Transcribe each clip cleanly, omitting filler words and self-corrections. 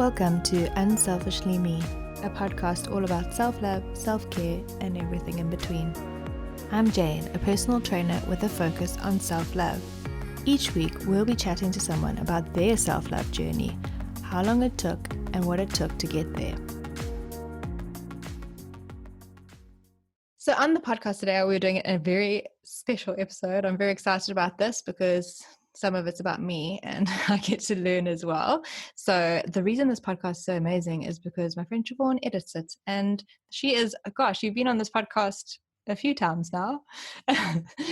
Welcome to Unselfishly Me, a podcast all about self-love, self-care, and everything in between. I'm Jane, a personal trainer with a focus on self-love. Each week, we'll be chatting to someone about their self-love journey, how long it took, and what it took to get there. So on the podcast today, we're doing a very special episode. I'm very excited about this because some of it's about me and I get to learn as well. So the reason this podcast is so amazing is because my friend Siobhan edits it, and she is, gosh, you've been on this podcast a few times now.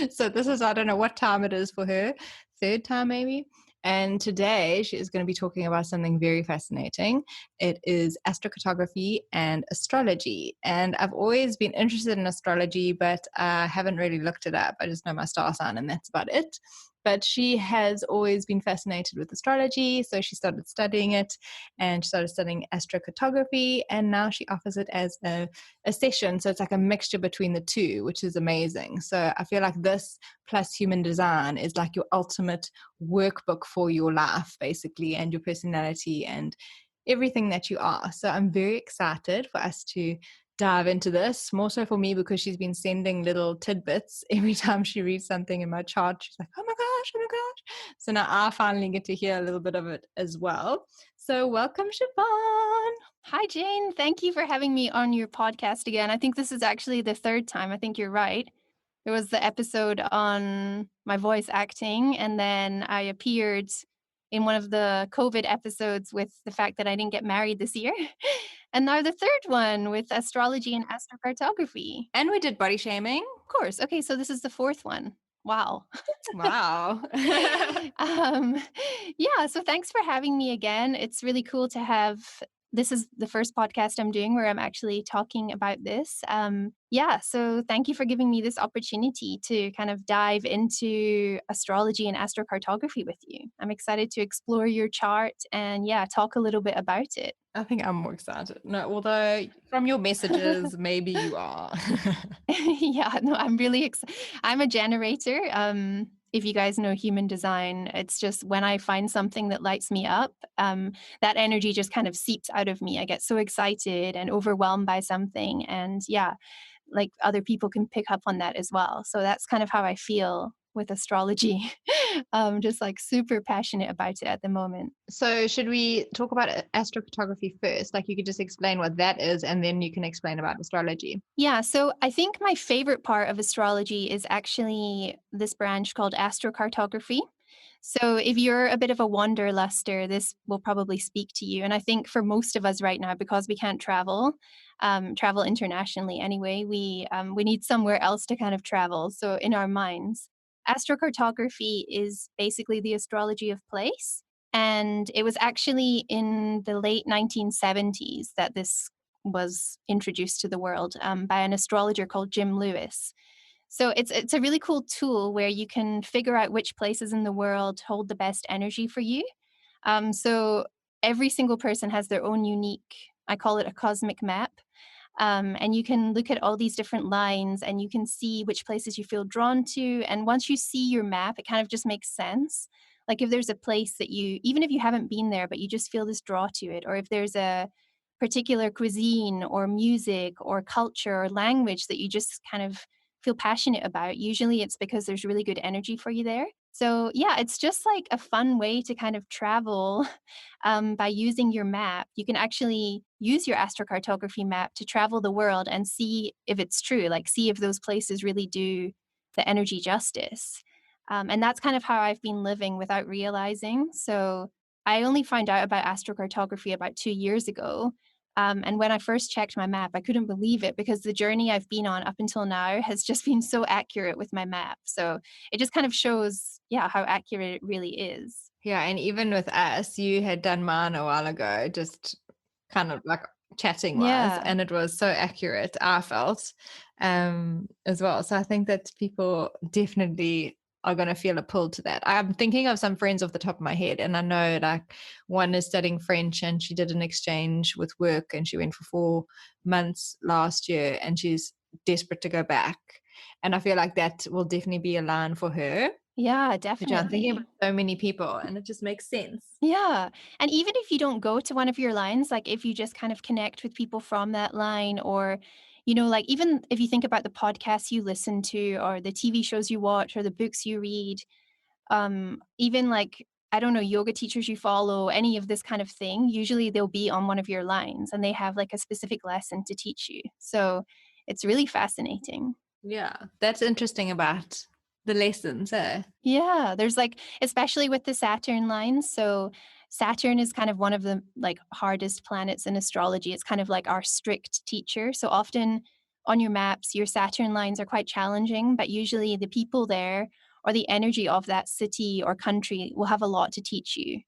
So this is, I don't know what time it is for her, third time maybe. And today she is going to be talking about something very fascinating. It is astrocartography and astrology. And I've always been interested in astrology, but I haven't really looked it up. I just know my star sign and that's about it. But she has always been fascinated with astrology, so she started studying it and she started studying astrocartography, and now she offers it as a session. So it's like a mixture between the two, which is amazing. So I feel like this plus human design is like your ultimate workbook for your life, basically, and your personality and everything that you are. So I'm very excited for us to dive into this, more so for me because she's been sending little tidbits every time she reads something in my chart. She's like, oh my gosh. So now I finally get to hear a little bit of it as well. So welcome, Siobhan. Hi, Jane. Thank you for having me on your podcast again. I think this is actually the third time. I think you're right. There was the episode on my voice acting, and then I appeared in one of the COVID episodes with the fact that I didn't get married this year. And now the third one with astrology and astrocartography. And we did body shaming. Of course. Okay, so this is the fourth one. Wow. Wow. Yeah, so thanks for having me again. It's really cool to have. This is the first podcast I'm doing where I'm actually talking about this. So thank you for giving me this opportunity to kind of dive into astrology and astrocartography with you. I'm excited to explore your chart and talk a little bit about it. I think I'm more excited. No, although from your messages, maybe you are. I'm really excited. I'm a generator. If you guys know human design, it's just when I find something that lights me up, that energy just kind of seeps out of me. I get so excited and overwhelmed by something. And like other people can pick up on that as well. So that's kind of how I feel with astrology. Just like super passionate about it at the moment. So should we talk about astrocartography first? Like you could just explain what that is and then you can explain about astrology. Yeah, so I think my favorite part of astrology is actually this branch called astrocartography. So if you're a bit of a wanderluster, this will probably speak to you. And I think for most of us right now, because we can't travel internationally anyway, we need somewhere else to kind of travel. So in our minds, astrocartography is basically the astrology of place. And it was actually in the late 1970s that this was introduced to the world by an astrologer called Jim Lewis. So it's a really cool tool where you can figure out which places in the world hold the best energy for you. So every single person has their own unique, I call it a cosmic map. And you can look at all these different lines and you can see which places you feel drawn to. And once you see your map, it kind of just makes sense. Like if there's a place that you, even if you haven't been there, but you just feel this draw to it, or if there's a particular cuisine or music or culture or language that you just kind of feel passionate about, usually it's because there's really good energy for you there. So it's just like a fun way to kind of travel by using your map. You can actually use your astrocartography map to travel the world and see if it's true, like see if those places really do the energy justice. And that's kind of how I've been living without realizing. So I only found out about astrocartography about 2 years ago. And when I first checked my map, I couldn't believe it because the journey I've been on up until now has just been so accurate with my map. So it just kind of shows, how accurate it really is. Yeah, and even with us, you had done mine a while ago, just kind of like chatting wise, and it was so accurate, I felt, as well. So I think that people definitely are going to feel a pull to that. I'm thinking of some friends off the top of my head, and I know like one is studying French and she did an exchange with work and she went for 4 months last year and she's desperate to go back. And I feel like that will definitely be a line for her. Yeah, Which I'm thinking definitely. about so many people, and it just makes sense. Yeah. And even if you don't go to one of your lines, like if you just kind of connect with people from that line, or, like even if you think about the podcasts you listen to, or the TV shows you watch, or the books you read, even like, I don't know, yoga teachers you follow, any of this kind of thing, usually they'll be on one of your lines and they have like a specific lesson to teach you. So it's really fascinating. Yeah, that's interesting about the lessons, eh? Yeah, there's like, especially with the Saturn lines. So Saturn is kind of one of the like hardest planets in astrology. It's kind of like our strict teacher. So often on your maps, your Saturn lines are quite challenging, but usually the people there or the energy of that city or country will have a lot to teach you.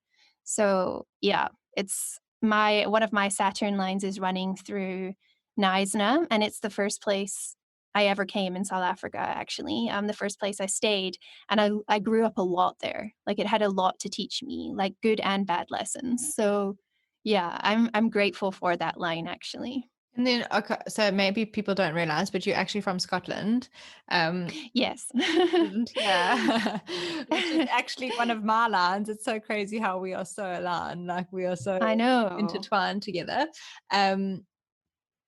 So yeah, it's my one of my Saturn lines is running through Neisner, and it's the first place I ever came in South Africa, actually. The first place I stayed, and I grew up a lot there. Like, it had a lot to teach me, like, good and bad lessons. So, yeah, I'm grateful for that line, actually. And then, okay, so maybe people don't realize, but you're actually from Scotland. Um, Yes. and yeah, which is actually one of my lines. It's so crazy how we are so aligned, like we are so I know. intertwined together. Um,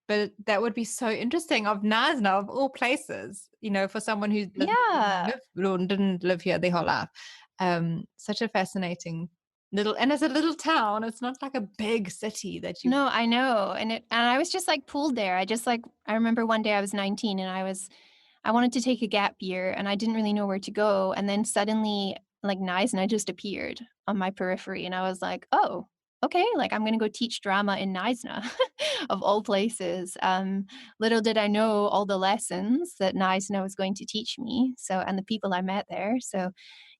but that would be so interesting of Knysna, of all places, for someone who doesn't even Yeah. live or didn't live here their whole life. Such a fascinating and it's a little town. It's not like a big city that you. No, I know, and I was just, like, pulled there. I remember one day I was 19 and I wanted to take a gap year and I didn't really know where to go. And then suddenly, like, Neisner just appeared on my periphery. And I was like, oh, okay, like I'm going to go teach drama in Neisner of all places. Little did I know all the lessons that Neisner was going to teach me. So, and the people I met there. So,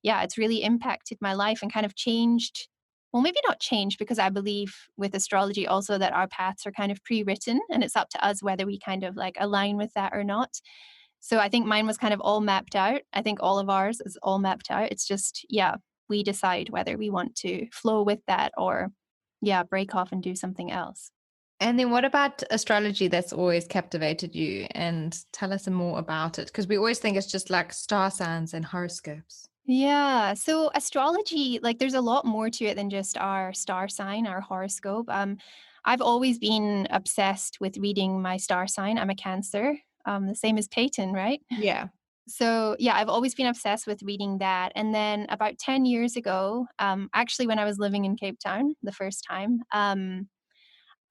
yeah, it's really impacted my life and kind of changed. Well, maybe not changed, because I believe with astrology also that our paths are kind of pre written and it's up to us whether we kind of like align with that or not. So I think mine was kind of all mapped out. I think all of ours is all mapped out. It's just, yeah, we decide whether we want to flow with that or, yeah, break off and do something else. And then what about astrology that's always captivated you? And tell us more about it, because we always think it's just like star signs and horoscopes. Yeah. So astrology, like there's a lot more to it than just our star sign, our horoscope. I've always been obsessed with reading my star sign. I'm a Cancer, the same as Peyton, right? Yeah. So, yeah, I've always been obsessed with reading that. And then about 10 years ago, actually, when I was living in Cape Town the first time,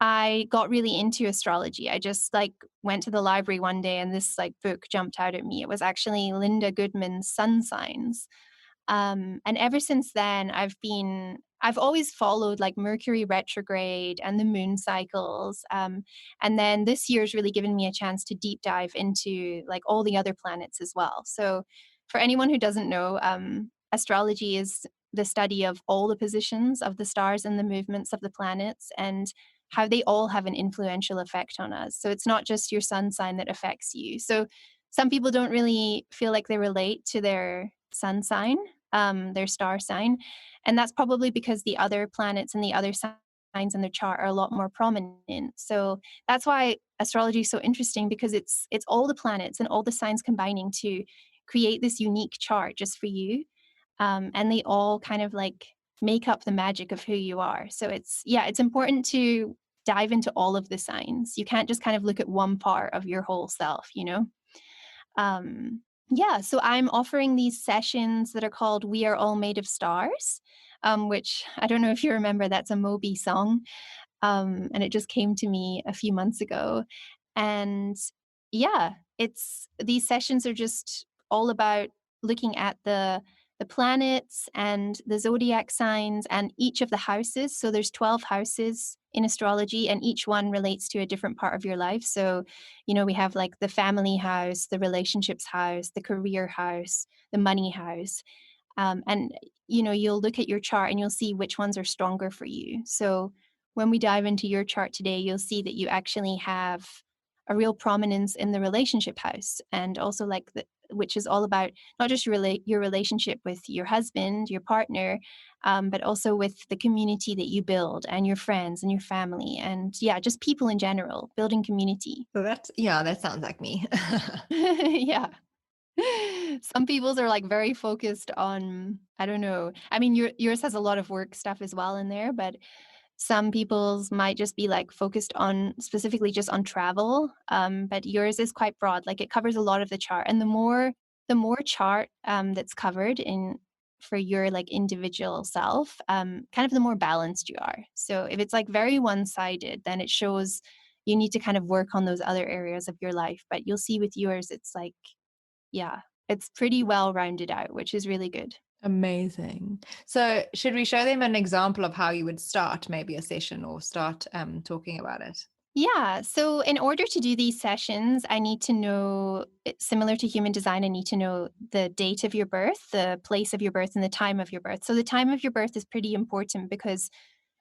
I got really into astrology. I just like went to the library one day and this like book jumped out at me. It was actually Linda Goodman's Sun Signs. And ever since then, I've always followed like Mercury retrograde and the moon cycles. And then this year's really given me a chance to deep dive into like all the other planets as well. So for anyone who doesn't know, astrology is the study of all the positions of the stars and the movements of the planets and how they all have an influential effect on us. So it's not just your sun sign that affects you. So some people don't really feel like they relate to their sun sign, their star sign. And that's probably because the other planets and the other signs in their chart are a lot more prominent. So that's why astrology is so interesting, because it's all the planets and all the signs combining to create this unique chart just for you. And they all kind of like make up the magic of who you are. So it's important to dive into all of the signs. You can't just kind of look at one part of your whole self. Um, yeah, so I'm offering these sessions that are called We Are All Made of Stars, which I don't know if you remember, that's a Moby song. And it just came to me a few months ago. And yeah, it's these sessions are just all about looking at the planets and the zodiac signs and each of the houses. So there's 12 houses in astrology and each one relates to a different part of your life. So, we have like the family house, the relationships house, the career house, the money house. And you'll look at your chart and you'll see which ones are stronger for you. So when we dive into your chart today, you'll see that you actually have a real prominence in the relationship house, and also like which is all about not just your relationship with your husband, your partner, but also with the community that you build and your friends and your family, and yeah, just people in general, building community. So yeah, that sounds like me. Yeah. Some people's are like very focused on, I don't know. I mean, yours has a lot of work stuff as well in there, but some people's might just be like focused on specifically just on travel. But yours is quite broad. Like it covers a lot of the chart. And the more chart that's covered in for your like individual self, kind of the more balanced you are. So if it's like very one-sided, then it shows you need to kind of work on those other areas of your life. But you'll see with yours, it's like, yeah, it's pretty well rounded out, which is really good. Amazing. So, should we show them an example of how you would start maybe a session or start talking about it? Yeah. So, in order to do these sessions, I need to know, similar to human design, I need to know the date of your birth, the place of your birth, and the time of your birth. So, the time of your birth is pretty important because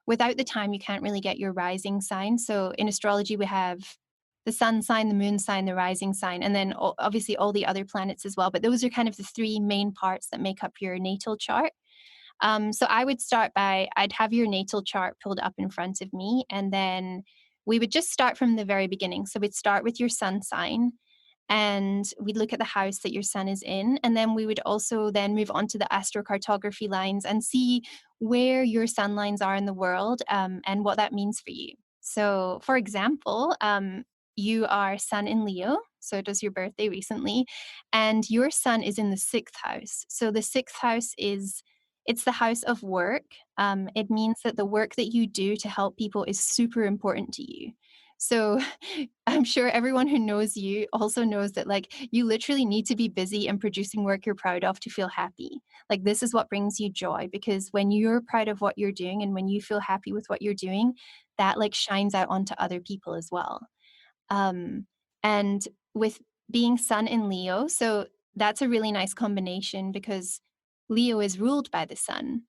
without the time, you can't really get your rising sign. So, in astrology, we have the sun sign, the moon sign, the rising sign, and then obviously all the other planets as well. But those are kind of the three main parts that make up your natal chart. So I would start by, I'd have your natal chart pulled up in front of me, and then we would just start from the very beginning. So we'd start with your sun sign, and we'd look at the house that your sun is in. And then we would also then move on to the astrocartography lines and see where your sun lines are in the world, and what that means for you. So, for example, you are sun in Leo. So it was your birthday recently, and your sun is in the sixth house. So the sixth house is it's the house of work. It means that the work that you do to help people is super important to you. So I'm sure everyone who knows you also knows that like you literally need to be busy and producing work you're proud of to feel happy. Like this is what brings you joy, because when you're proud of what you're doing and when you feel happy with what you're doing, that like shines out onto other people as well. Um, and with being Sun in Leo, so that's a really nice combination because Leo is ruled by the sun.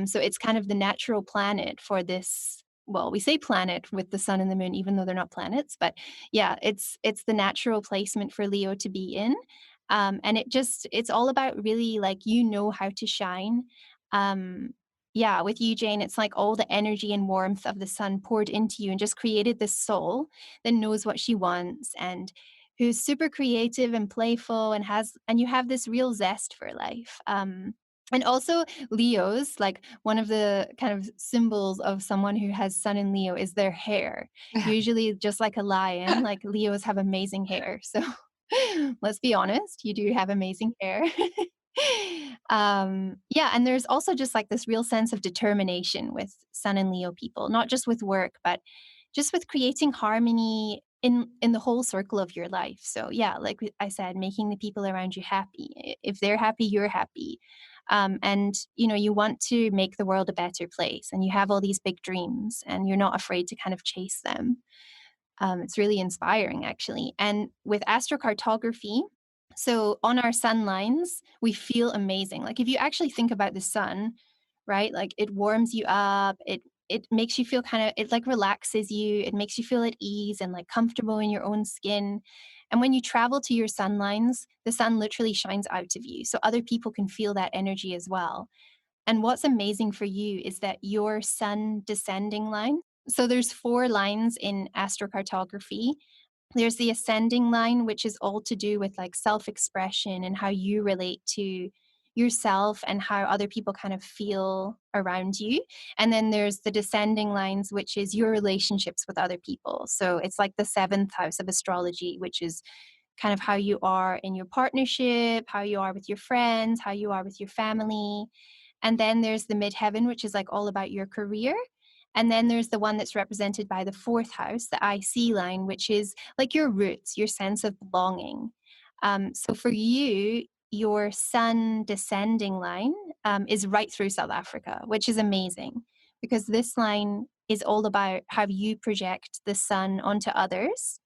So it's kind of the natural planet for this. Well, we say planet with the sun and the moon, even though they're not planets. But yeah, it's the natural placement for Leo to be in. And it's all about really like how to shine. Um, yeah, with you, Jane, it's like all the energy and warmth of the sun poured into you and just created this soul that knows what she wants and who's super creative and playful and you have this real zest for life. And also Leos, like one of the kind of symbols of someone who has sun in Leo is their hair. Usually just like a lion, like Leos have amazing hair. So let's be honest, you do have amazing hair. Yeah, and there's also just like this real sense of determination with Sun and Leo people, not just with work, but just with creating harmony in the whole circle of your life. So yeah, like I said, making the people around you happy. If they're happy, you're happy. And you want to make the world a better place, and you have all these big dreams, and you're not afraid to kind of chase them. It's really inspiring, actually. And with astrocartography, so on our sun lines, we feel amazing. Like if you actually think about the sun, right? Like it warms you up. It makes you feel it like relaxes you. It makes you feel at ease and like comfortable in your own skin. And when you travel to your sun lines, the sun literally shines out of you. So other people can feel that energy as well. And what's amazing for you is that your sun descending line, so there's four lines in astrocartography. There's the ascending line, which is all to do with like self-expression and how you relate to yourself and how other people kind of feel around you. And then there's the descending lines, which is your relationships with other people. So it's like the seventh house of astrology, which is kind of how you are in your partnership, how you are with your friends, how you are with your family. And then there's the midheaven, which is like all about your career. And then there's the one that's represented by the fourth house, the IC line, which is like your roots, your sense of belonging. So for you, your sun descending line is right through South Africa, which is amazing because this line is all about how you project the sun onto others.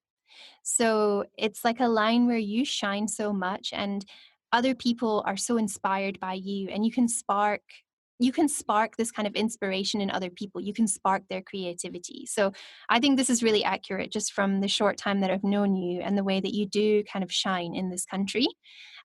So it's like a line where you shine so much and other people are so inspired by you, and you can spark this kind of inspiration in other people. You can spark their creativity. So I think this is really accurate just from the short time that I've known you and the way that you do kind of shine in this country.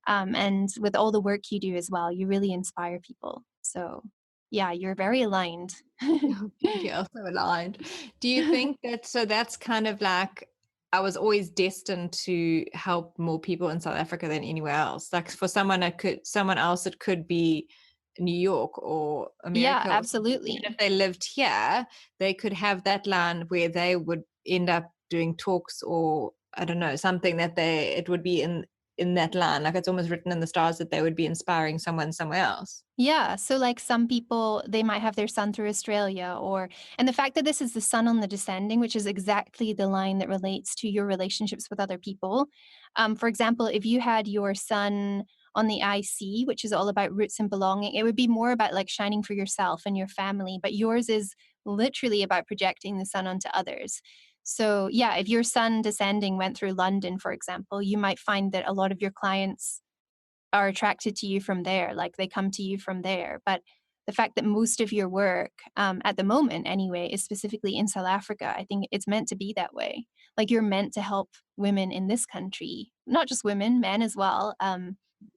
And with all the work you do as well, you really inspire people. So yeah, you're very aligned. Thank you. Also aligned. Do you think that so that's kind of like I was always destined to help more people in South Africa than anywhere else. Like for someone else, it could be New York or Yeah, America or something. Even if absolutely. they lived here, they could have that land where they would end up doing talks, or I don't know, something that it would be in that land. Like it's almost written in the stars that they would be inspiring someone somewhere else. Yeah, so like some people, they might have their sun through Australia, and the fact that this is the sun on the descending, which is exactly the line that relates to your relationships with other people. For example, if you had your sun on the IC, which is all about roots and belonging, it would be more about like shining for yourself and your family, but yours is literally about projecting the sun onto others. So yeah, if your sun descending went through London, for example, you might find that a lot of your clients are attracted to you from there, like they come to you from there. But the fact that most of your work, at the moment anyway, is specifically in South Africa, I think it's meant to be that way. Like you're meant to help women in this country, not just women, men as well.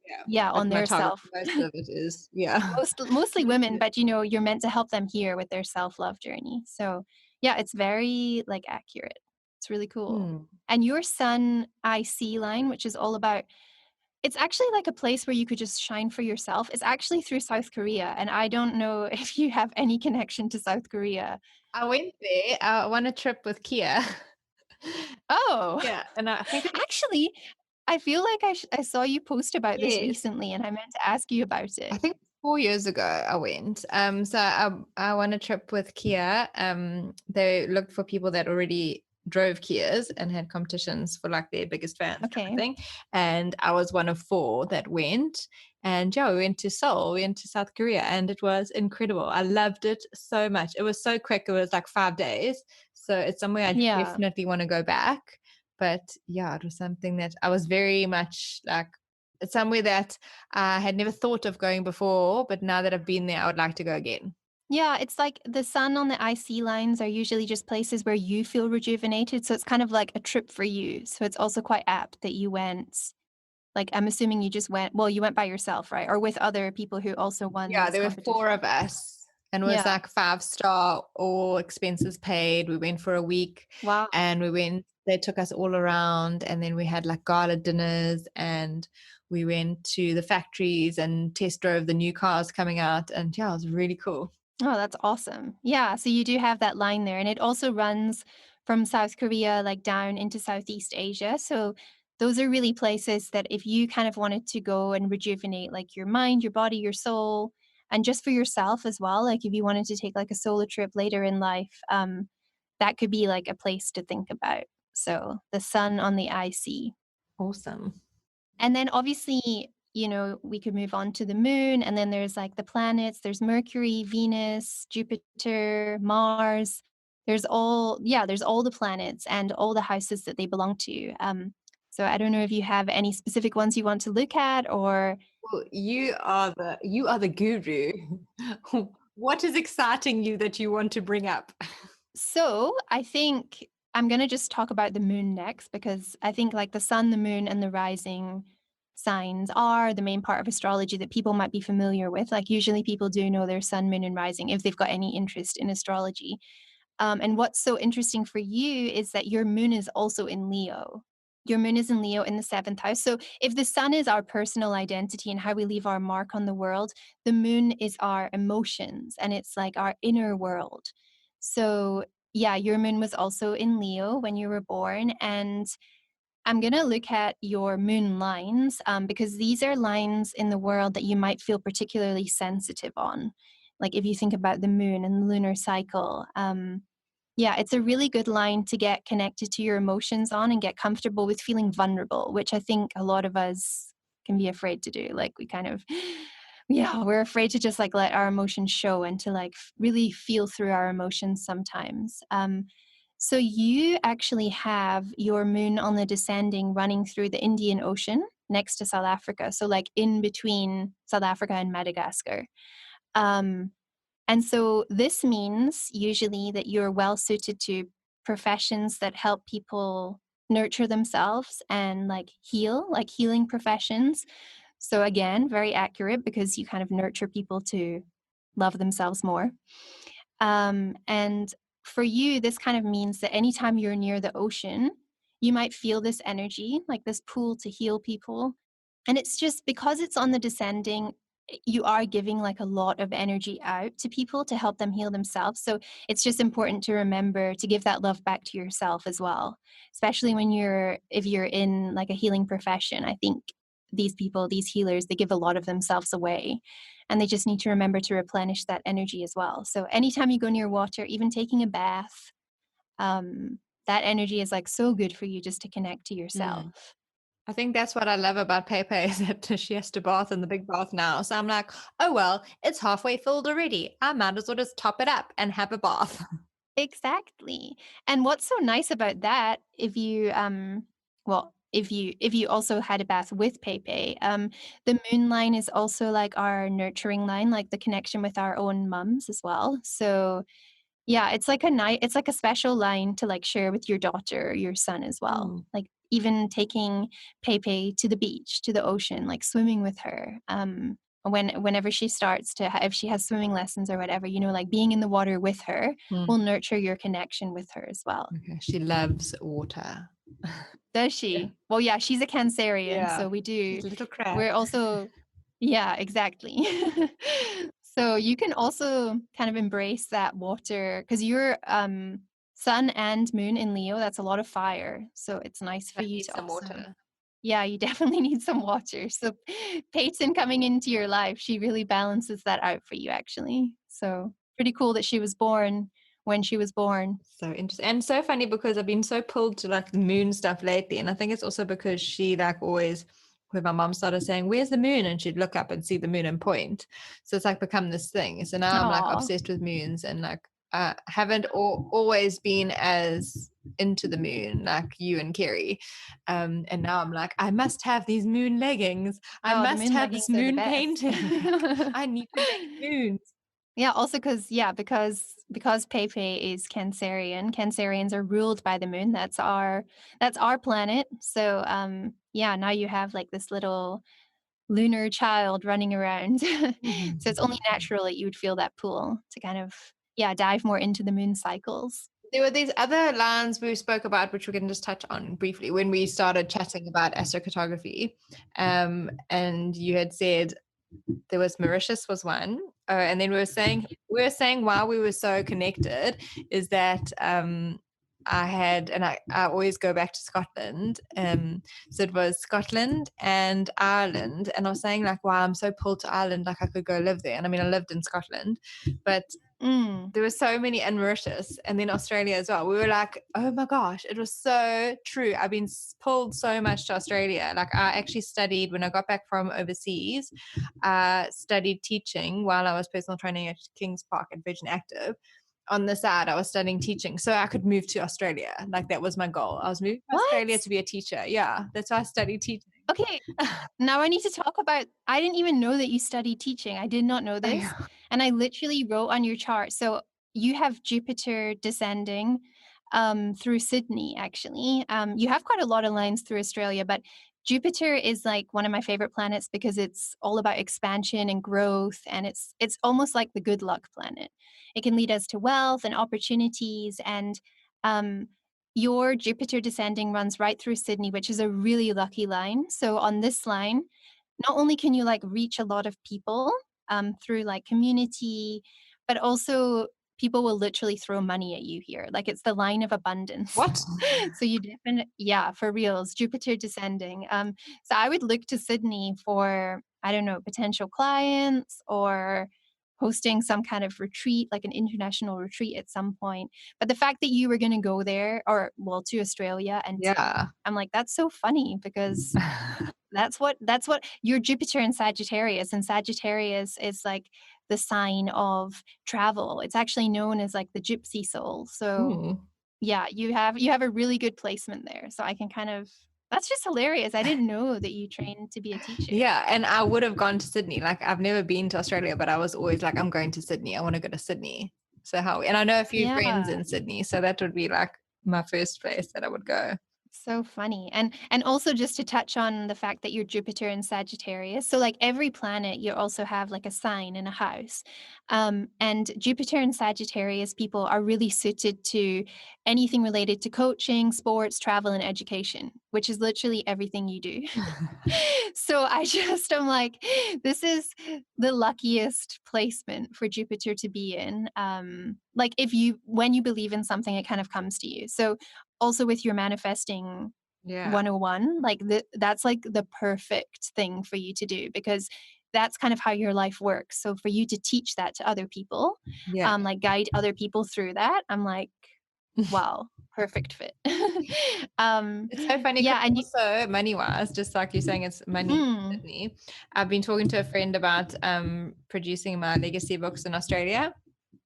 Yeah. Yeah, But on my their target, self, most of it is, yeah. mostly women, but you're meant to help them here with their self love journey. So yeah, it's very like accurate. It's really cool. Hmm. And your sun IC line, which is all about, it's actually like a place where you could just shine for yourself. It's actually through South Korea, and I don't know if you have any connection to South Korea. I went there. I won a trip with Kia. Oh, Yeah, and I think it was, actually, I feel like I saw you post about this yes, recently, and I meant to ask you about I it. think 4 years ago I went. So I won a trip with Kia. They looked for people that already drove Kias and had competitions for like their biggest fans kind of Okay. thing. And I was one of four that went. And yeah, we went to Seoul, we went to South Korea, and it was incredible. I loved it so much. It was so quick. It was like 5 days. So it's somewhere I Yeah. definitely want to go back. But yeah, it was something that I was very much like, it's somewhere that I had never thought of going before, but now that I've been there, I would like to go again. Yeah, it's like the sun on the IC lines are usually just places where you feel rejuvenated. So it's kind of like a trip for you. So it's also quite apt that you went. Like, I'm assuming you just went, well, you went by yourself, right? Or with other people who also won Yeah, these there were four competitions. of us, and it was Yeah. like 5-star, all expenses paid. We went for a week, Wow. and they took us all around, and then we had like gala dinners, and we went to the factories and test drove the new cars coming out. And yeah, it was really cool. Oh, that's awesome. Yeah. So you do have that line there. And it also runs from South Korea, like down into Southeast Asia. So those are really places that if you kind of wanted to go and rejuvenate like your mind, your body, your soul, and just for yourself as well, like if you wanted to take like a solo trip later in life, that could be like a place to think about. So the sun on the IC. Awesome. And then obviously, we could move on to the moon, and then there's like the planets, there's Mercury, Venus, Jupiter, Mars. There's all the planets and all the houses that they belong to. So I don't know if you have any specific ones you want to look at or Well, you are the guru. What is exciting you that you want to bring up? so I think I'm going to just talk about the moon next because I think like the sun, the moon, and the rising signs are the main part of astrology that people might be familiar with. Like usually people do know their sun, moon, and rising if they've got any interest in astrology. And what's so interesting for you is that your moon is also in Leo. Your moon is in Leo in the seventh house. So if the sun is our personal identity and how we leave our mark on the world, the moon is our emotions and it's like our inner world. So yeah, your moon was also in Leo when you were born. And I'm going to look at your moon lines because these are lines in the world that you might feel particularly sensitive on. Like if you think about the moon and the lunar cycle, yeah, it's a really good line to get connected to your emotions on and get comfortable with feeling vulnerable, which I think a lot of us can be afraid to do. Like we kind of, yeah, we're afraid to just like let our emotions show and to like really feel through our emotions sometimes. So you actually have your moon on the descending running through the Indian Ocean next to South Africa. So like in between South Africa and Madagascar. Um, and so this means usually that you're well suited to professions that help people nurture themselves and like heal, like healing professions. So again, very accurate because you kind of nurture people to love themselves more. And for you, this kind of means that anytime you're near the ocean, you might feel this energy, like this pull to heal people. And it's just because it's on the descending, you are giving like a lot of energy out to people to help them heal themselves. So it's just important to remember to give that love back to yourself as well, especially if you're in like a healing profession. I think these people, these healers, they give a lot of themselves away, and they just need to remember to replenish that energy as well. So anytime you go near water, even taking a bath, that energy is like so good for you just to connect to yourself. I think that's what I love about Pepe is that she has to bath in the big bath now. So I'm like, oh, well, it's halfway filled already. I might as well just top it up and have a bath. Exactly. And what's so nice about that, if you well, if you also had a bath with Pepe, the moon line is also like our nurturing line, like the connection with our own mums as well. So yeah, it's like a special line to like share with your daughter or your son as well. Mm. Like even taking Pepe to the beach, to the ocean, like swimming with her. Whenever she starts to if she has swimming lessons or whatever, you know, like being in the water with her will nurture your connection with her as well. Okay. She loves water. Does Yeah. she? Well, yeah, she's a Cancerian, Yeah. so She's a little crab. we're also yeah, exactly. So you can also kind of embrace that water because you're sun and moon in Leo, that's a lot of fire. So it's nice for I you need to some also water. yeah, you definitely need some water. So Peyton coming into your life, she really balances that out for you actually. So pretty cool that she was born when she was born. So interesting and so funny because I've been so pulled to like the moon stuff lately, and I think it's also because she like always when my mom started saying where's the moon and she'd look up and see the moon and point, so it's like become this thing. So now I'm like Oh, obsessed with moons and like haven't always been as into the moon like you and Kerry, and now I'm like I must have these moon leggings, I oh, the must moon have this leggings are the moon best. painting. Like, I need to make moons. Yeah, also because Pepe is Cancerian, Cancerians are ruled by the moon. That's our planet. So yeah, now you have like this little lunar child running around. So it's only natural that you would feel that pull to kind of yeah, dive more into the moon cycles. There were these other lines we spoke about, which we can just touch on briefly when we started chatting about astrocartography. And you had said there was Mauritius was one, and then we were saying why we were so connected is that I always go back to Scotland. So it was Scotland and Ireland, and I was saying like, wow, I'm so pulled to Ireland, like I could go live there. And I mean, I lived in Scotland, but Mm. there were so many in Mauritius and then Australia as well. We were like, oh my gosh, it was so true. I've been pulled so much to Australia. Like I actually studied when I got back from overseas, studied teaching while I was personal training at Kings Park at Virgin Active. On the side, I was studying teaching so I could move to Australia. Like that was my goal. I was moving to Australia What? to be a teacher. Yeah, that's why I studied teaching. Okay, now I need to talk about I didn't even know that you studied teaching. I did not know this. And I literally wrote on your chart. So you have Jupiter descending through Sydney, actually. You have quite a lot of lines through Australia, but Jupiter is like one of my favorite planets because it's all about expansion and growth, and it's almost like the good luck planet. It can lead us to wealth and opportunities, and um, your Jupiter descending runs right through Sydney, which is a really lucky line. So on this line, not only can you like reach a lot of people through like community, but also people will literally throw money at you here. Like it's the line of abundance. What? So you definitely, yeah, for reals, Jupiter descending. So I would look to Sydney for, I don't know, potential clients or hosting some kind of retreat, like an international retreat at some point. But the fact that you were going to go there or well to Australia and Yeah. I'm like, that's so funny because that's what your Jupiter in Sagittarius, and Sagittarius is like the sign of travel. It's actually known as like the gypsy soul. So Hmm. yeah, you have a really good placement there. So I can kind of that's just hilarious. I didn't know that you trained to be a teacher. Yeah, and I would have gone to Sydney. Like I've never been to Australia, but I was always like, I'm going to Sydney. I want to go to Sydney. So how? And I know a few friends Yeah. in Sydney, so that would be like my first place that I would go. So funny. And also just to touch on the fact that you're Jupiter in Sagittarius. So like every planet you also have like a sign in a house. And Jupiter in Sagittarius people are really suited to anything related to coaching, sports, travel, and education, which is literally everything you do. So I'm like, this is the luckiest placement for Jupiter to be in. Like if you when you believe in something, it kind of comes to you. So also with your manifesting Yeah. 101, like that's like the perfect thing for you to do because that's kind of how your life works. So for you to teach that to other people, Yeah. like guide other people through that, I'm like, wow, perfect fit. um, It's so funny because yeah, and you, also money wise, just like you're saying, it's money in mm, Sydney. I've been talking to a friend about producing my legacy books in Australia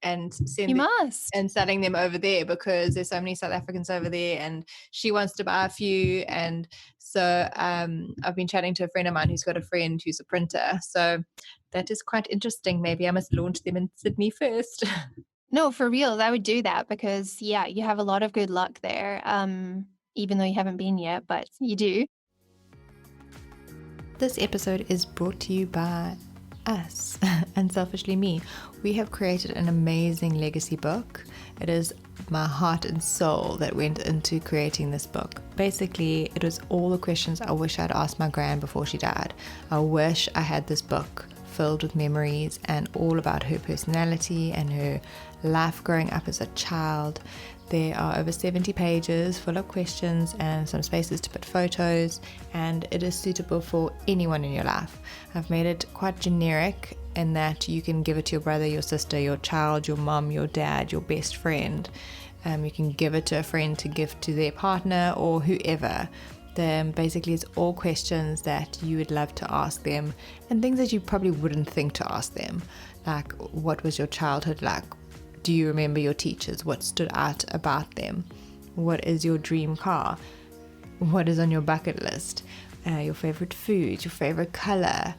and you sending must. and selling them over there because there's so many South Africans over there and she wants to buy a few. And so I've been chatting to a friend of mine who's got a friend who's a printer. So that is quite interesting. Maybe I must launch them in Sydney first. No, for real, I would do that because yeah, you have a lot of good luck there. Even though you haven't been yet, but you do. This episode is brought to you by us, Unselfishly Me. We have created an amazing legacy book. It is my heart and soul that went into creating this book. Basically, it was all the questions I wish I'd asked my gran before she died. I wish I had this book filled with memories and all about her personality and her life growing up as a child. There are over 70 pages full of questions and some spaces to put photos, and it is suitable for anyone in your life. I've made it quite generic in that you can give it to your brother, your sister, your child, your mom, your dad, your best friend. You can give it to a friend to give to their partner or whoever. Basically, it's all questions that you would love to ask them and things that you probably wouldn't think to ask them. Like, what was your childhood like? Do you remember your teachers? What stood out about them? What is your dream car? What is on your bucket list? Your favorite food, your favorite color.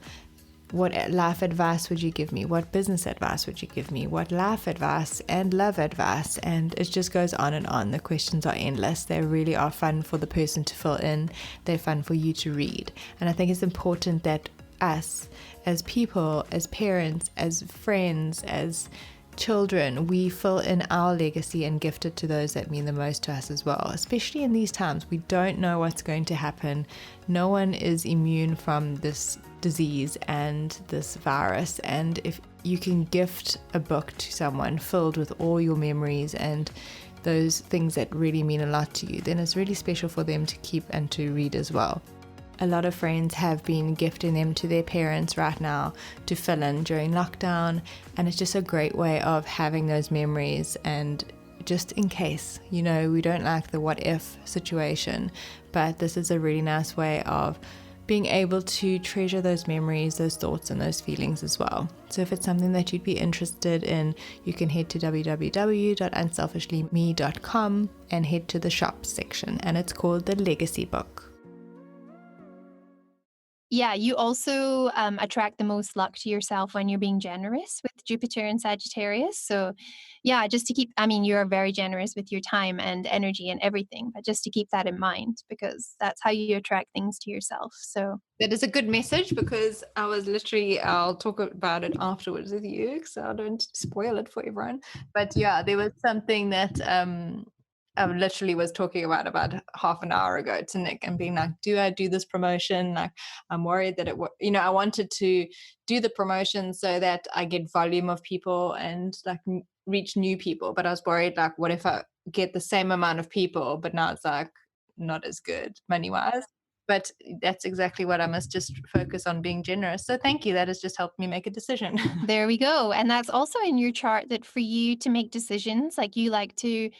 What life advice would you give me? What business advice would you give me? What life advice and love advice? And it just goes on and on. The questions are endless. They really are fun for the person to fill in. They're fun for you to read. And I think it's important that us, as people, as parents, as friends, as children, we fill in our legacy and gift it to those that mean the most to us as well. Especially in these times, we don't know what's going to happen. No one is immune from this disease and this virus, and if you can gift a book to someone filled with all your memories and those things that really mean a lot to you, then it's really special for them to keep and to read as well. A lot of friends have been gifting them to their parents right now to fill in during lockdown, and it's just a great way of having those memories and just in case, we don't like the what if situation, but this is a really nice way of being able to treasure those memories, those thoughts, and those feelings as well. So if it's something that you'd be interested in, you can head to www.unselfishlymE.com and head to the shops section, and it's called the Legacy Book. Yeah, you also attract the most luck to yourself when you're being generous with Jupiter and Sagittarius. So, yeah, just to keep, I mean, you're very generous with your time and energy and everything, but just to keep that in mind because that's how you attract things to yourself. So, That is a good message because I'll talk about it afterwards with you so I don't spoil it for everyone. But yeah, there was something that I literally was talking about half an hour ago to Nick and being like, do I do this promotion? Like, I'm worried that I wanted to do the promotion so that I get volume of people and like reach new people. But I was worried, like, what if I get the same amount of people, but now it's like not as good money wise. But that's exactly what I must just focus on, being generous. So thank you. That has just helped me make a decision. there we go. And that's also in your chart that for you to make decisions, like you like to,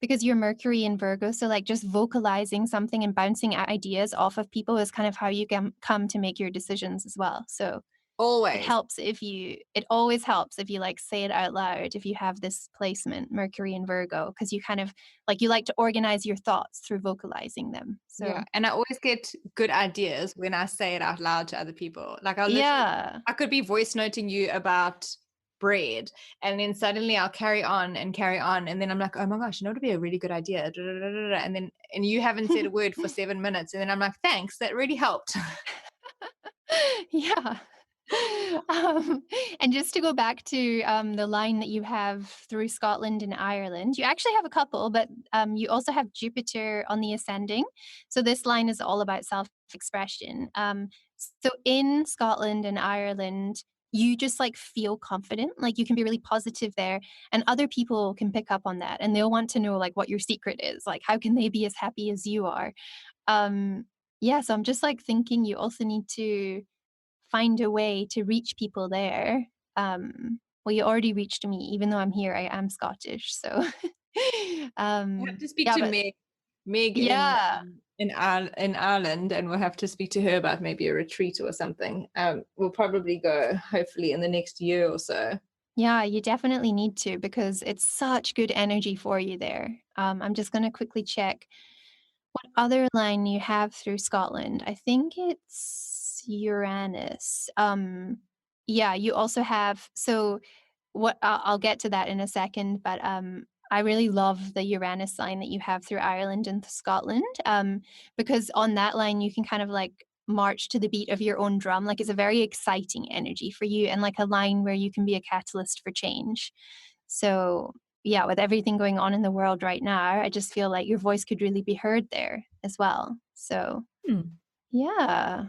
because you're Mercury in Virgo, so like just vocalizing something and bouncing ideas off of people is kind of how you come to make your decisions as well. So, Always. it always helps if you like say it out loud if you have this placement, Mercury and Virgo, because you kind of like you like to organize your thoughts through vocalizing them. Yeah. So And I always get good ideas when I say it out loud to other people. Like yeah. I could be voice noting you about bread. And then suddenly I'll carry on and carry on. And then I'm like, oh my gosh, would be a really good idea. And you haven't said a word for 7 minutes. And then I'm like, thanks, that really helped. Yeah. And just to go back to the line that you have through Scotland and Ireland, you actually have a couple, but you also have Jupiter on the ascending. So this line is all about self expression. So in Scotland and Ireland, you just like feel confident, like you can be really positive there, and other people can pick up on that and they'll want to know like what your secret is, like how can they be as happy as you are. Yeah, so I'm just like thinking you also need to find a way to reach people there. Well, you already reached me, even though I'm here, I am Scottish. So, I have to speak yeah, to but Meg yeah, in Ireland, and we'll have to speak to her about maybe a retreat or something. We'll probably go hopefully in the next year or so. yeah, you definitely need to because it's such good energy for you there. I'm just going to quickly check what other line you have through Scotland. I think it's Uranus. Yeah, you also have so what I'll get to that in a second, but I really love the Uranus line that you have through Ireland and Scotland, because on that line you can kind of like march to the beat of your own drum. Like it's a very exciting energy for you, and like a line where you can be a catalyst for change. So yeah, with everything going on in the world right now, I just feel like your voice could really be heard there as well. So Hmm. yeah,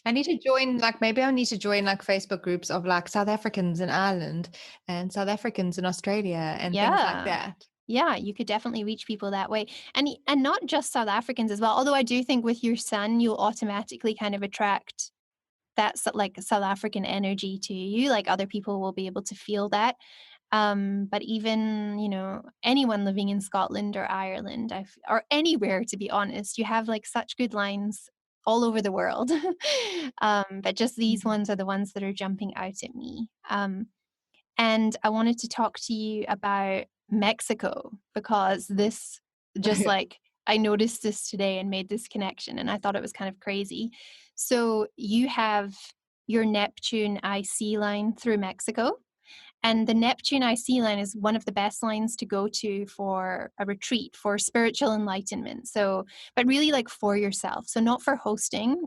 I need to join, like, maybe I need to join like Facebook groups of like South Africans in Ireland and South Africans in Australia and things like yeah. that. Yeah, you could definitely reach people that way. And not just South Africans as well. Although I do think with your son, you'll automatically kind of attract that like South African energy to you. Like other people will be able to feel that. But even, anyone living in Scotland or Ireland, or anywhere to be honest, you have like such good lines all over the world. But just these Mhm. ones are the ones that are jumping out at me. And I wanted to talk to you about Mexico because this just like I noticed this today and made this connection and I thought it was kind of crazy. So you have your Neptune IC line through Mexico. And the Neptune IC line is one of the best lines to go to for a retreat, for spiritual enlightenment. So, but really like for yourself. So not for hosting,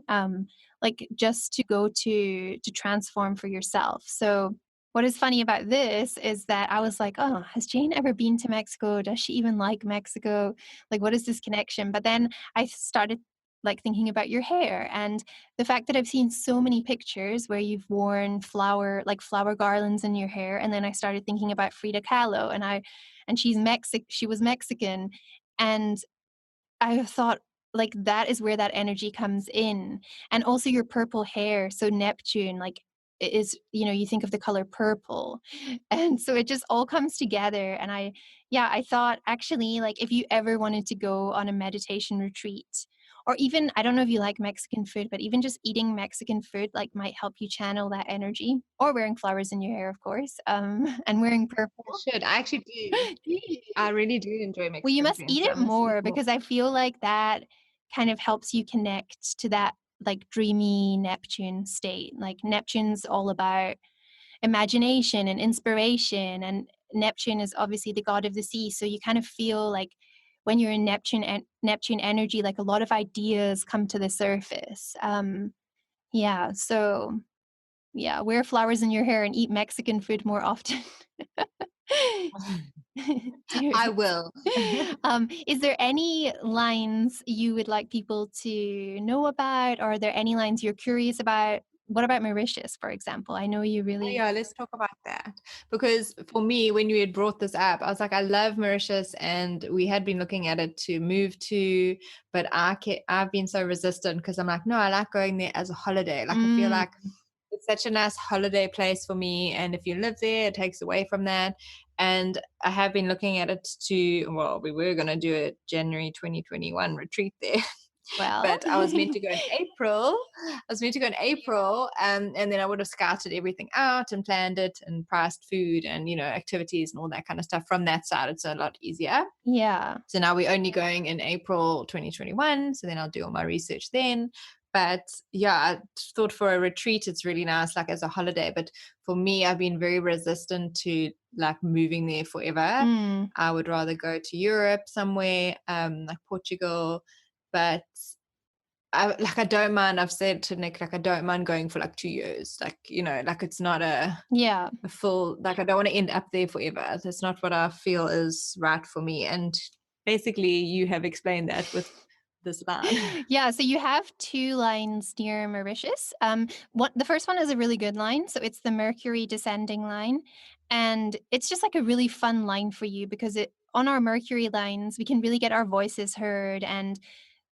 like just to go to transform for yourself. So what is funny about this is that I was like, oh, has Jane ever been to Mexico? Does she even like Mexico? Like, what is this connection? But then I started like thinking about your hair and the fact that I've seen so many pictures where you've worn flower garlands in your hair, and then I started thinking about Frida Kahlo, and she was Mexican, and I thought like that is where that energy comes in, and also your purple hair. So Neptune, like is you think of the color purple, and so it just all comes together. And I thought actually like if you ever wanted to go on a meditation retreat, or even I don't know if you like Mexican food, but even just eating Mexican food like might help you channel that energy. Or wearing flowers in your hair, of course, and wearing purple. I should. I actually do. I really do enjoy Well, you Mexican must food, eat so I it must eat more more. because I feel like that kind of helps you connect to that like dreamy Neptune state. Like Neptune's all about imagination and inspiration, and Neptune is obviously the god of the sea. So you kind of feel like when you're in Neptune energy, like a lot of ideas come to the surface. Yeah. So yeah, wear flowers in your hair and eat Mexican food more often. Do I it. will. Is there any lines you would like people to know about? Or are there any lines you're curious about? What about Mauritius, for example? I know you Oh, really. yeah, let's talk about that. Because for me, when you had brought this up, I was like, I love Mauritius, and we had been looking at it to move to, but I've been so resistant because I'm like, no, I like going there as a holiday. Like I feel Mm, like it's such a nice holiday place for me, and if you live there, it takes away from that. And I have been looking at it to, well, we were going to do a January 2021 retreat there. well, But I was meant to go in April. I was meant to go in April, and then I would have scouted everything out and planned it and priced food and activities and all that kind of stuff from that side. It's a lot easier. yeah. So now we're only going in April 2021. So then I'll do all my research then. But yeah, I thought for a retreat, it's really nice, like as a holiday. But for me, I've been very resistant to like moving there forever. Mm. I would rather go to Europe somewhere, like Portugal. But I don't mind. I've said to Nick, like, I don't mind going for like 2 years. Like, like it's not Yeah. a full, like, I don't want to end up there forever. That's not what I feel is right for me. And basically, you have explained that with this line. Yeah, so you have two lines near Mauritius. The first one is a really good line, so it's the Mercury descending line, and it's just like a really fun line for you because it on our Mercury lines we can really get our voices heard, and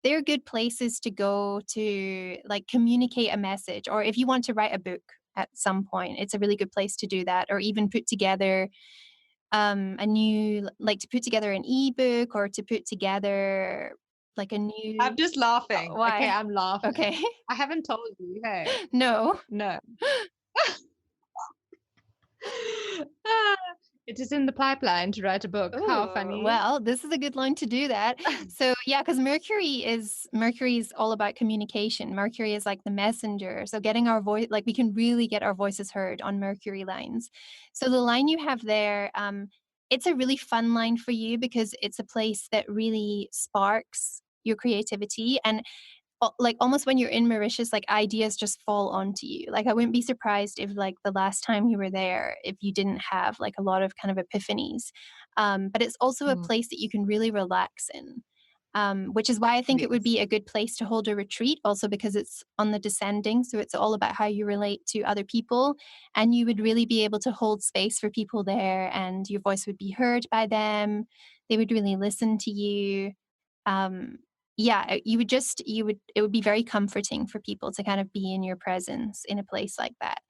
they're good places to go to like communicate a message, or if you want to write a book at some point, it's a really good place to do that, or even put together a new like to put together an ebook or to put together like a I'm new just laughing. Okay, why? I'm laughing. Okay. I haven't told you. Hey, No. no. Ah, it is in the pipeline to write a book. How Ooh, funny. well, this is a good line to do that. So yeah, because Mercury is all about communication. Mercury is like the messenger. So getting our voice, like we can really get our voices heard on Mercury lines. So the line you have there, it's a really fun line for you because it's a place that really sparks your creativity. And like almost when you're in Mauritius, like ideas just fall onto you. Like I wouldn't be surprised if like the last time you were there, if you didn't have like a lot of kind of epiphanies. But it's also a Mm, place that you can really relax in. Which is why I think it would yes. be a good place to hold a retreat, also because it's on the descending. So it's all about how you relate to other people. And you would really be able to hold space for people there, and your voice would be heard by them. They would really listen to you. Um, yeah, it would be very comforting for people to kind of be in your presence in a place like that.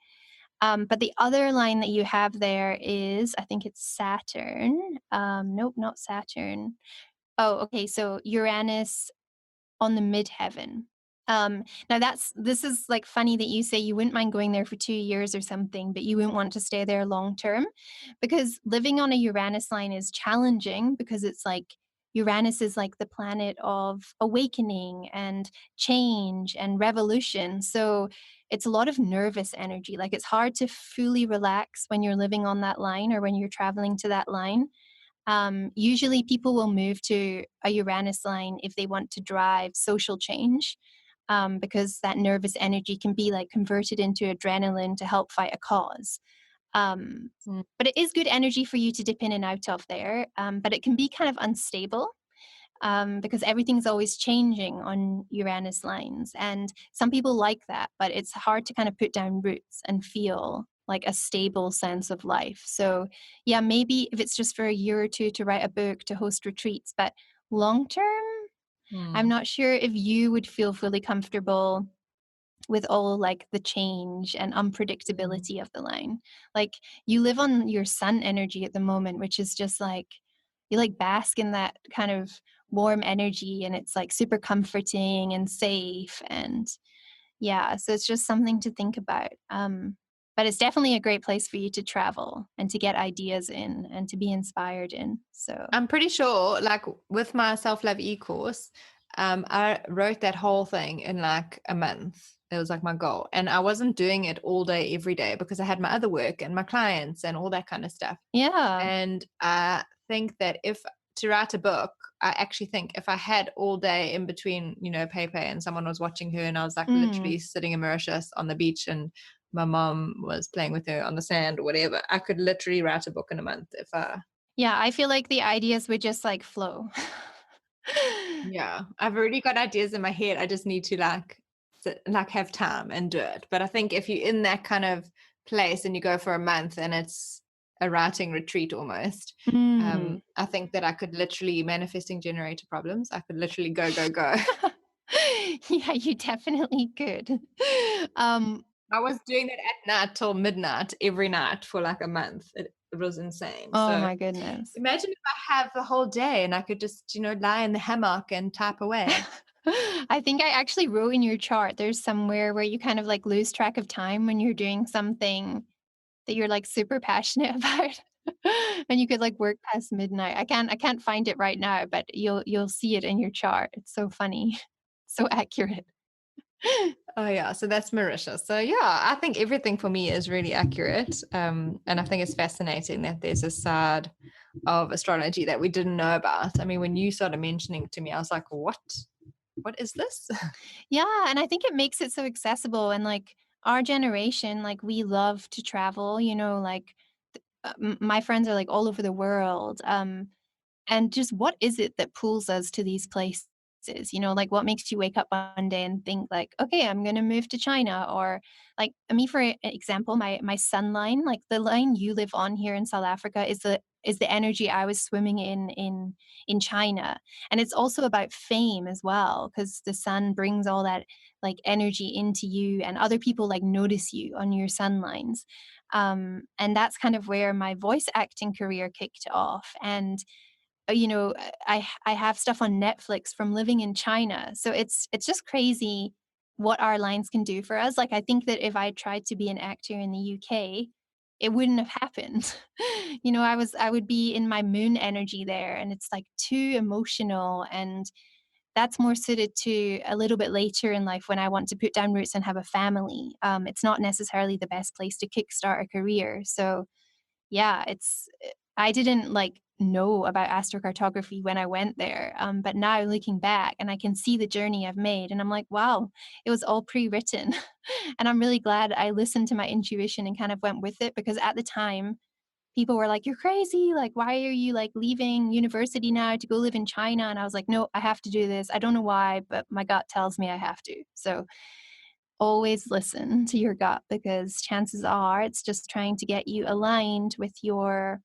But the other line that you have there is, I think it's Saturn. Nope, not Saturn. Oh, okay. So Uranus on the midheaven. Now this is like funny that you say you wouldn't mind going there for 2 years or something, but you wouldn't want to stay there long term because living on a Uranus line is challenging because it's like Uranus is like the planet of awakening and change and revolution. So it's a lot of nervous energy. Like it's hard to fully relax when you're living on that line or when you're traveling to that line. Usually, people will move to a Uranus line if they want to drive social change, because that nervous energy can be like converted into adrenaline to help fight a cause. Um, Mm, but it is good energy for you to dip in and out of there, but it can be kind of unstable because everything's always changing on Uranus lines. And some people like that, but it's hard to kind of put down roots and feel like a stable sense of life. So, yeah, maybe if it's just for a year or two to write a book, to host retreats, but long term, I'm mm, not sure if you would feel fully comfortable with all like the change and mm, unpredictability of the line. Like you live on your sun energy at the moment, which is just like you like bask in that kind of warm energy and it's like super comforting and safe and yeah, so it's just something to think about. But it's definitely a great place for you to travel and to get ideas in and to be inspired in. So I'm pretty sure, like with my self-love e-course, I wrote that whole thing in like a month. It was like my goal. And I wasn't doing it all day, every day, because I had my other work and my clients and all that kind of stuff. yeah. And I think that if to write a book, I actually think if I had all day in between, Pepe and someone was watching her and I was like Mm. literally sitting in Mauritius on the beach and my mom was playing with her on the sand or whatever, I could literally write a book in a month if I. Yeah, I feel like the ideas would just like flow. Yeah, I've already got ideas in my head. I just need to like have time and do it. But I think if you're in that kind of place and you go for a month and it's a writing retreat almost, Mm. I think that I could literally manifesting generator problems. I could literally go, go, go. Yeah, you definitely could. Um, I was doing that at night till midnight every night for like a month. It was insane. oh So my goodness. imagine if I have the whole day and I could just, lie in the hammock and type away. I think I actually wrote in your chart there's somewhere where you kind of like lose track of time when you're doing something that you're like super passionate about. And you could like work past midnight. I can't find it right now, but you'll see it in your chart. It's so funny. So accurate. Oh yeah, so that's Mauritius. So yeah, I think everything for me is really accurate. And I think it's fascinating that there's a side of astrology that we didn't know about. I mean, when you started mentioning it to me, I was like, what? What is this? Yeah, and I think it makes it so accessible and, like, our generation, like, we love to travel, like, my friends are, like, all over the world, and just what is it that pulls us to these places? Like what makes you wake up one day and think like, okay, I'm gonna move to China, or like me for example, my sun line, like the line you live on here in South Africa is the energy I was swimming in China. And it's also about fame as well, because the sun brings all that like energy into you and other people like notice you on your sun lines. And that's kind of where my voice acting career kicked off. And I have stuff on Netflix from living in China. So it's just crazy what our lines can do for us. Like I think that if I tried to be an actor in the UK, it wouldn't have happened. I would be in my moon energy there, and it's like too emotional, and that's more suited to a little bit later in life when I want to put down roots and have a family. It's not necessarily the best place to kickstart a career. So yeah, I didn't, like, know about astrocartography when I went there, but now looking back and I can see the journey I've made, and I'm like, "Wow, it was all pre-written." And I'm really glad I listened to my intuition and kind of went with it, because at the time, people were like, "You're crazy, like, why are you, like, leaving university now to go live in China?" And I was like, "No, I have to do this. I don't know why, but my gut tells me I have to." So always listen to your gut, because chances are it's just trying to get you aligned with your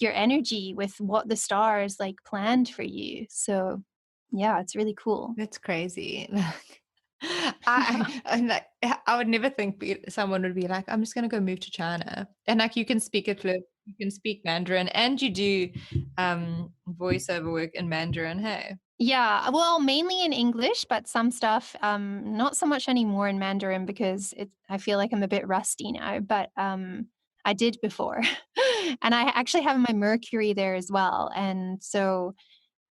energy, with what the stars like planned for you. So yeah, it's really cool. That's crazy. I'm like, I would never think someone would be like, I'm just gonna go move to China. And like you can speak it fluent, you can speak Mandarin, and you do voiceover work in Mandarin, hey? Yeah, well, mainly in English, but some stuff, not so much anymore in Mandarin, because I feel like I'm a bit rusty now, but I did before. And I actually have my Mercury there as well. And so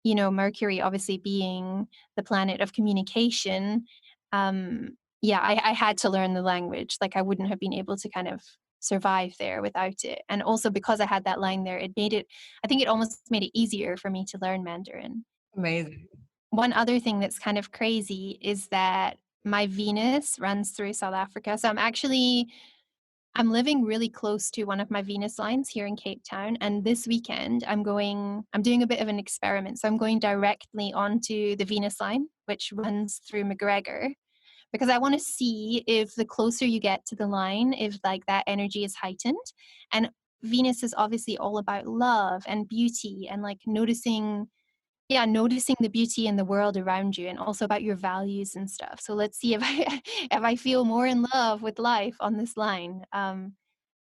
Mercury obviously being the planet of communication, yeah, I had to learn the language. Like I wouldn't have been able to kind of survive there without it. And also because I had that line there, I think it almost made it easier for me to learn Mandarin. Amazing. One other thing that's kind of crazy is that my Venus runs through South Africa. So I'm living really close to one of my Venus lines here in Cape Town. And this weekend, I'm doing a bit of an experiment. So I'm going directly onto the Venus line, which runs through McGregor, because I want to see if the closer you get to the line, if like that energy is heightened. And Venus is obviously all about love and beauty and like noticing the beauty in the world around you, and also about your values and stuff. So let's see if I if I feel more in love with life on this line.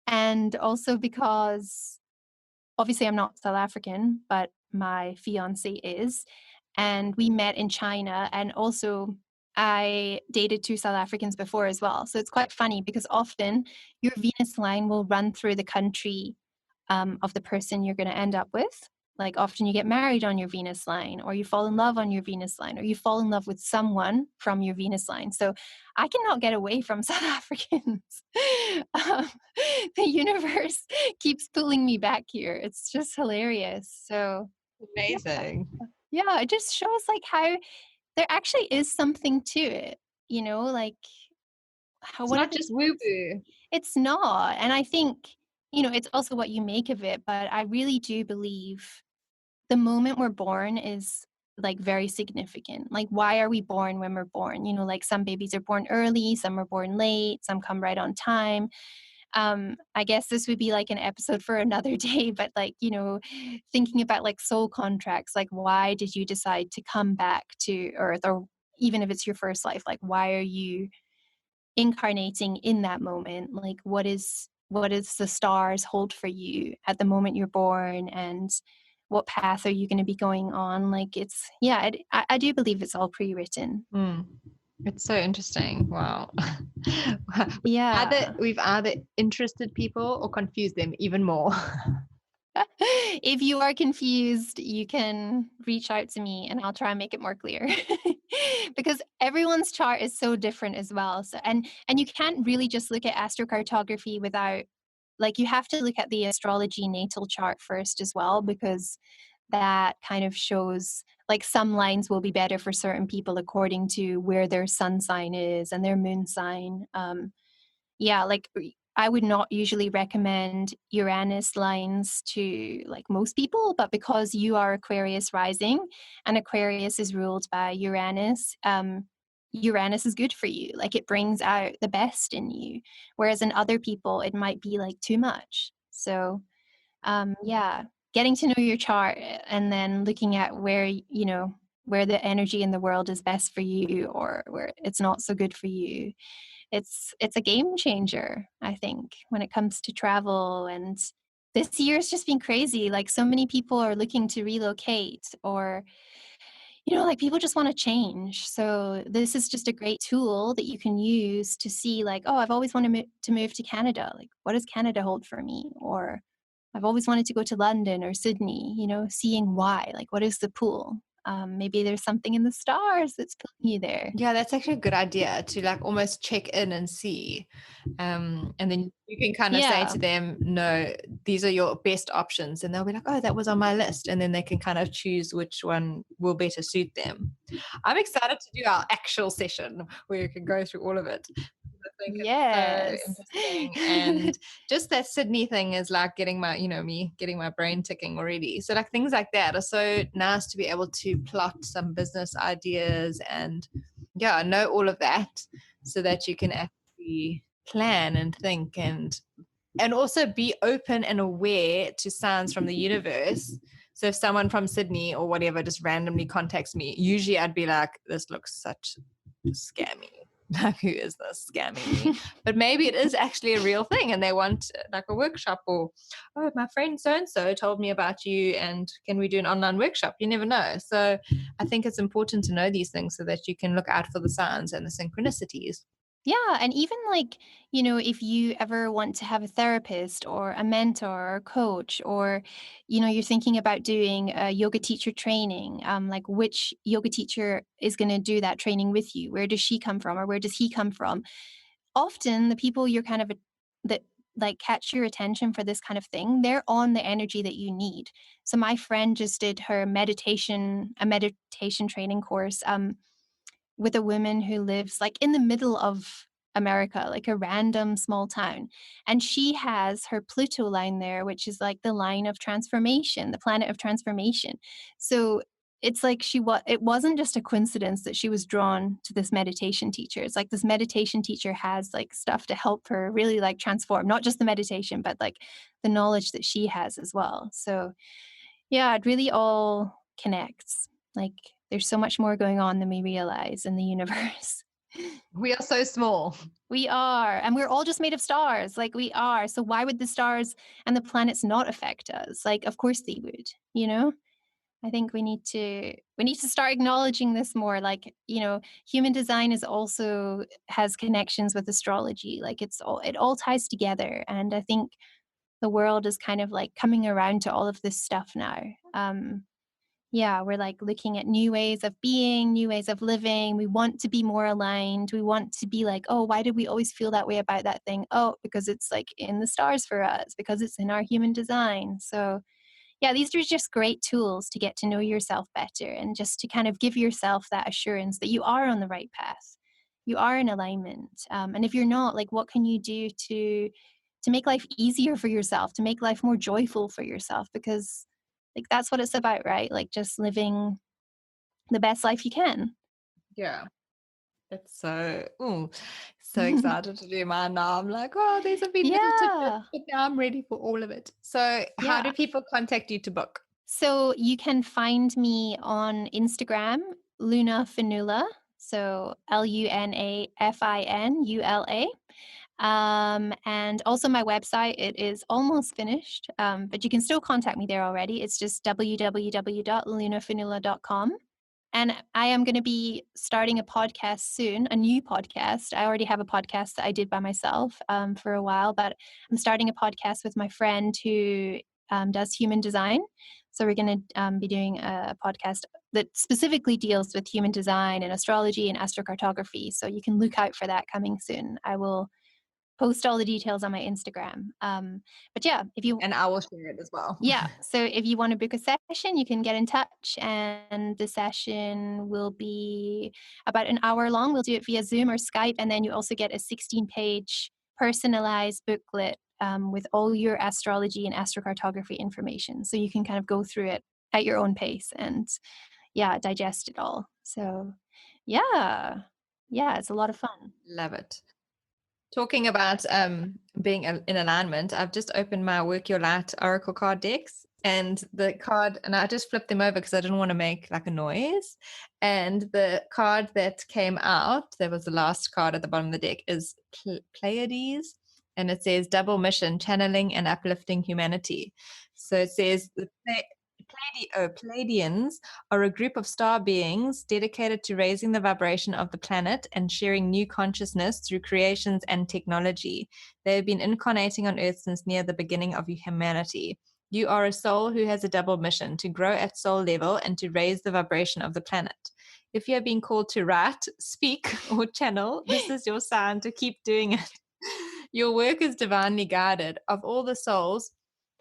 And also because obviously I'm not South African, but my fiance is, and we met in China, and also I dated two South Africans before as well. So it's quite funny because often your Venus line will run through the country of the person you're going to end up with. Like often you get married on your Venus line, or you fall in love on your Venus line, or you fall in love with someone from your Venus line. So I cannot get away from South Africans. um, the universe keeps pulling me back here. It's just hilarious. So yeah, Amazing. yeah, it just shows like how there actually is something to it. Like how It's what are not the just woo woo. it's not. And I think, it's also what you make of it. But I really do believe the moment we're born is like very significant. Like, why are we born when we're born? Like some babies are born early, some are born late, some come right on time. I guess this would be like an episode for another day, but like, thinking about like soul contracts, like, why did you decide to come back to Earth? Or even if it's your first life, like, why are you incarnating in that moment? Like what is the stars hold for you at the moment you're born, and what path are you going to be going on? Like it's yeah, I do believe it's all pre-written. Mm. It's so interesting. Wow. Yeah. We've either interested people or confused them even more. If you are confused, you can reach out to me and I'll try and make it more clear. Because everyone's chart is so different as well. So and you can't really just look at astrocartography without, like, you have to look at the astrology natal chart first as well, because that kind of shows, like, some lines will be better for certain people according to where their sun sign is and their moon sign. Yeah, like, I would not usually recommend Uranus lines to, like, most people, but because you are Aquarius rising and Aquarius is ruled by Uranus, Uranus is good for you. Like, it brings out the best in you, whereas in other people it might be like too much. So, yeah, getting to know your chart and then looking at where, where the energy in the world is best for you or where it's not so good for you, it's a game changer, I think, when it comes to travel. And this year's just been crazy. Like, so many people are looking to relocate, or, like, people just want to change. So this is just a great tool that you can use to see, like, oh, I've always wanted to move to Canada. Like, what does Canada hold for me? Or I've always wanted to go to London or Sydney, seeing why, like, what is the pull? Maybe there's something in the stars that's pulling you there. Yeah, that's actually a good idea to like almost check in and see. And then you can kind of say Yeah. to them, no, these are your best options. And they'll be like, oh, that was on my list. And then they can kind of choose which one will better suit them. I'm excited to do our actual session where you can go through all of it. I think it's so Yes. interesting. And just that Sydney thing is like getting my, me getting my brain ticking already. So like things like that are so nice to be able to plot some business ideas and know all of that so that you can actually plan and think and also be open and aware to signs from the universe. So if someone from Sydney or whatever just randomly contacts me, usually I'd be like, this looks such scammy. Like, who is this scamming me? But maybe it is actually a real thing and they want like a workshop, or, oh, my friend so-and-so told me about you and can we do an online workshop? You never know. So I think it's important to know these things so that you can look out for the signs and the synchronicities. Yeah, and even, like, if you ever want to have a therapist or a mentor or a coach, or, you're thinking about doing a yoga teacher training, like, which yoga teacher is going to do that training with you? Where does she come from, or where does he come from? Often the people you're kind of that, like, catch your attention for this kind of thing, they're on the energy that you need. So my friend just did her meditation training course, with a woman who lives, like, in the middle of America, like a random small town. And she has her Pluto line there, which is like the line of transformation, the planet of transformation. So it's like it wasn't just a coincidence that she was drawn to this meditation teacher. It's like this meditation teacher has, like, stuff to help her really, like, transform, not just the meditation, but, like, the knowledge that she has as well. So yeah, it really all connects. Like, there's so much more going on than we realize in the universe. We are so small. We are, and we're all just made of stars, like, we are. So why would the stars and the planets not affect us? Like, of course they would, you know? I think we need to start acknowledging this more. Like, human design is also has connections with astrology. Like, it all ties together, and I think the world is kind of, like, coming around to all of this stuff now. Yeah, we're, like, looking at new ways of being, new ways of living. We want to be more aligned. We want to be like, oh, why did we always feel that way about that thing? Oh, because it's, like, in the stars for us, because it's in our human design. So yeah, these are just great tools to get to know yourself better, and just to kind of give yourself that assurance that you are on the right path. You are in alignment. And if you're not, like, what can you do to make life easier for yourself, to make life more joyful for yourself? Because, like, that's what it's about, right? Like, just living the best life you can. Yeah. It's so excited to do mine now. I'm like, oh, these have been little tidbits, Yeah. but now I'm ready for all of it. So how Yeah. do people contact you to book? So you can find me on Instagram, Luna Finula. So LunaFinula. And also my website, it is almost finished, but you can still contact me there already. It's just www.lunafinula.com. And I am going to be starting a podcast soon, a new podcast. I already have a podcast that I did by myself, for a while, but I'm starting a podcast with my friend who does human design. So we're going to be doing a podcast that specifically deals with human design and astrology and astrocartography. So you can look out for that coming soon. I will post all the details on my Instagram. But yeah, And I will share it as well. Yeah, so if you want to book a session, you can get in touch, and the session will be about an hour long. We'll do it via Zoom or Skype, and then you also get a 16-page personalized booklet with all your astrology and astrocartography information. So you can kind of go through it at your own pace and digest it all. So yeah, it's a lot of fun. Love it. Talking about being in alignment, I've just opened my Work Your Light Oracle card decks, and the card, and I just flipped them over because I didn't want to make like a noise. And the card that came out, that was the last card at the bottom of the deck, is Pleiades, and it says double mission, channeling and uplifting humanity. So it says the Pleiadians are a group of star beings dedicated to raising the vibration of the planet and sharing new consciousness through creations and technology. They have been incarnating on Earth since near the beginning of humanity. You are a soul who has a double mission: to grow at soul level and to raise the vibration of the planet. If you are being called to write, speak, or channel, this is your sign to keep doing it. Your work is divinely guided. Of all the souls,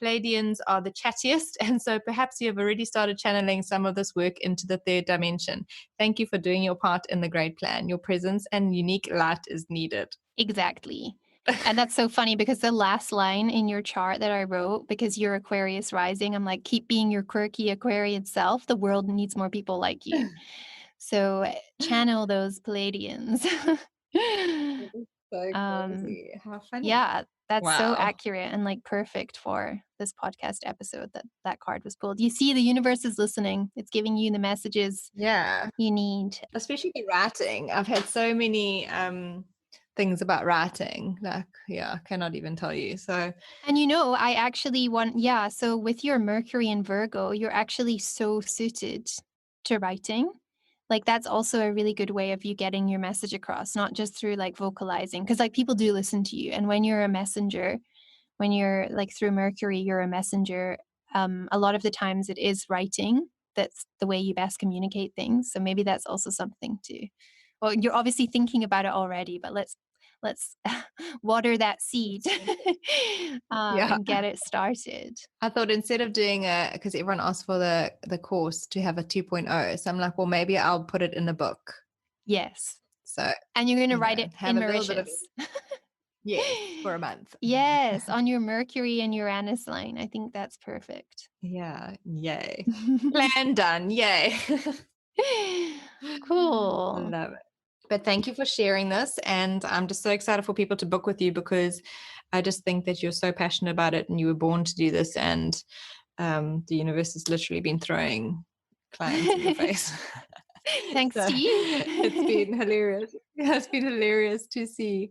Pleiadians are the chattiest, and so perhaps you have already started channeling some of this work into the third dimension. Thank you for doing your part in the great plan. Your presence and unique light is needed. Exactly. And that's so funny because the last line in your chart that I wrote, because you're Aquarius rising, I'm like, keep being your quirky Aquarian self. The world needs more people like you. So channel those Pleiadians. So crazy. How funny. Yeah, that's so Wow. accurate and like perfect for this podcast episode that card was pulled. You see, the universe is listening. It's giving you the messages you need. Especially writing. I've had so many things about writing. Like, I cannot even tell you. So, and I actually so with your Mercury in Virgo, you're actually so suited to writing. Like that's also a really good way of you getting your message across, not just through like vocalizing, because like people do listen to you. And when you're a messenger, when you're like through Mercury, you're a messenger. A lot of the times it is writing. That's the way you best communicate things. So maybe that's also something well, you're obviously thinking about it already, but let's water that seed and get it started. I thought instead of doing because everyone asked for the course to have a 2.0, so I'm like, well, maybe I'll put it in a book. Yes. So, and you're going to write it in Mauritius. Yes, for a month. Yes, on your Mercury and Uranus line. I think that's perfect. Yeah, yay. Plan done, yay. Cool. Love it. But thank you for sharing this. And I'm just so excited for people to book with you, because I just think that you're so passionate about it and you were born to do this. And the universe has literally been throwing clients in your face. Thanks to you. It's been hilarious. It's been hilarious to see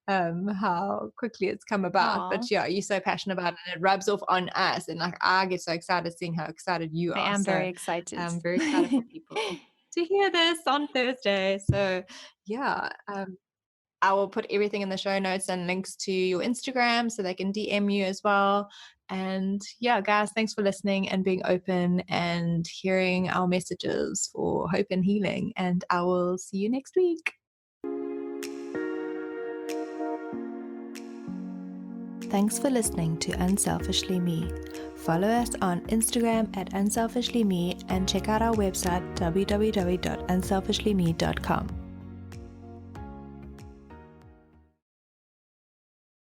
how quickly it's come about. Aww. But yeah, you're so passionate about it, and it rubs off on us. And like, I get so excited seeing how excited you are. I am very excited. I'm very excited for people to hear this on Thursday. So yeah, I will put everything in the show notes and links to your Instagram so they can DM you as well. And yeah, guys, thanks for listening and being open and hearing our messages for hope and healing. And I will see you next week. Thanks for listening to Unselfishly Me. Follow us on Instagram at unselfishlyme and check out our website www.unselfishlyme.com.